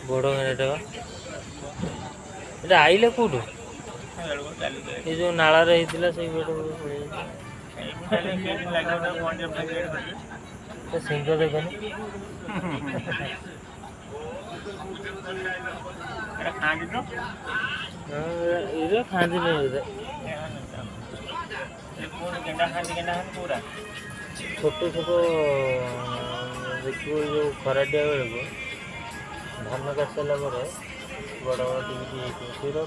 बड़ घंटा ये आइले कौटू ये जो नाला रही से सिंह देखनी ये खाती नहीं छोट छोट देखिए जो खराटिया बेल को धान काट सारा बड़ बड़ टी क्षीर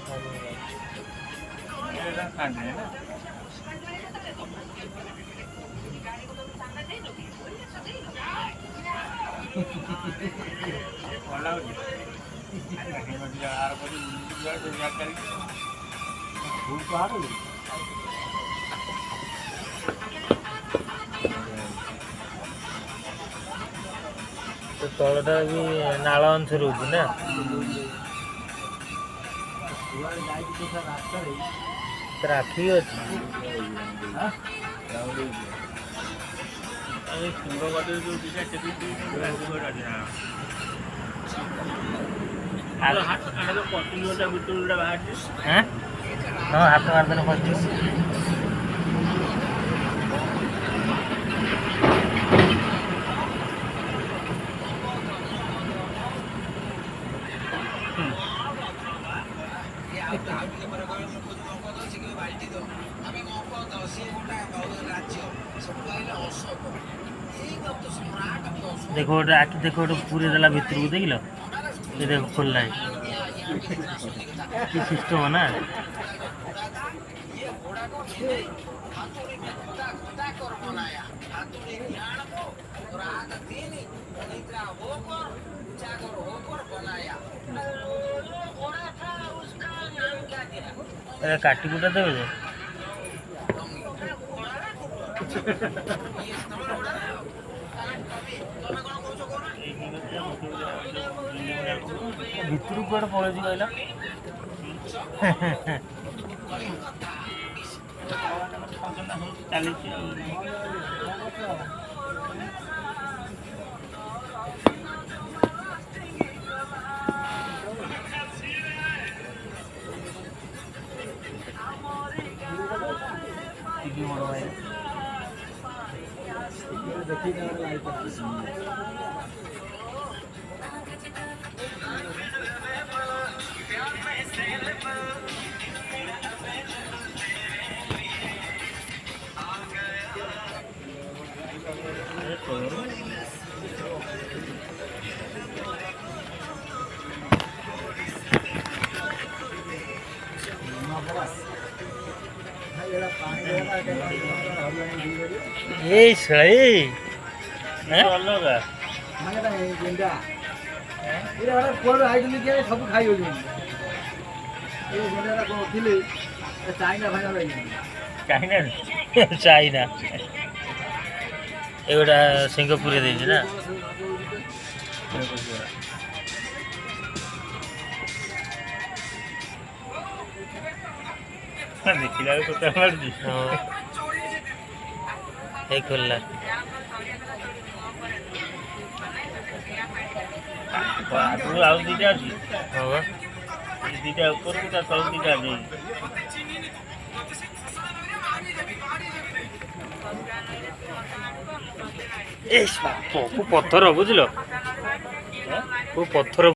खाती तो तलटा भी नाल अंश रोच ना राखी अच्छी हाँ हाथ मारदेन पड़ती देखो आखि देखो पूरे देला भितर को देख लो ये देखो खोलना है कि सिस्टम है ना काटी कुटा देवे भितर कौन पड़े कहला ये सही है अलग माने गेंडा ये वाला कोड आइडली के सब खाई हो गई ये गेंडा को थिले चाइना भागा रही चाइना एगोटा सिंगापुर देछि ना देखिला तो मारजी हां ए खोलला तू आउ दीटा अछि हां दीटा ऊपर को ता तल दीटा अछि ए को पत्थर बुझलो को पत्थर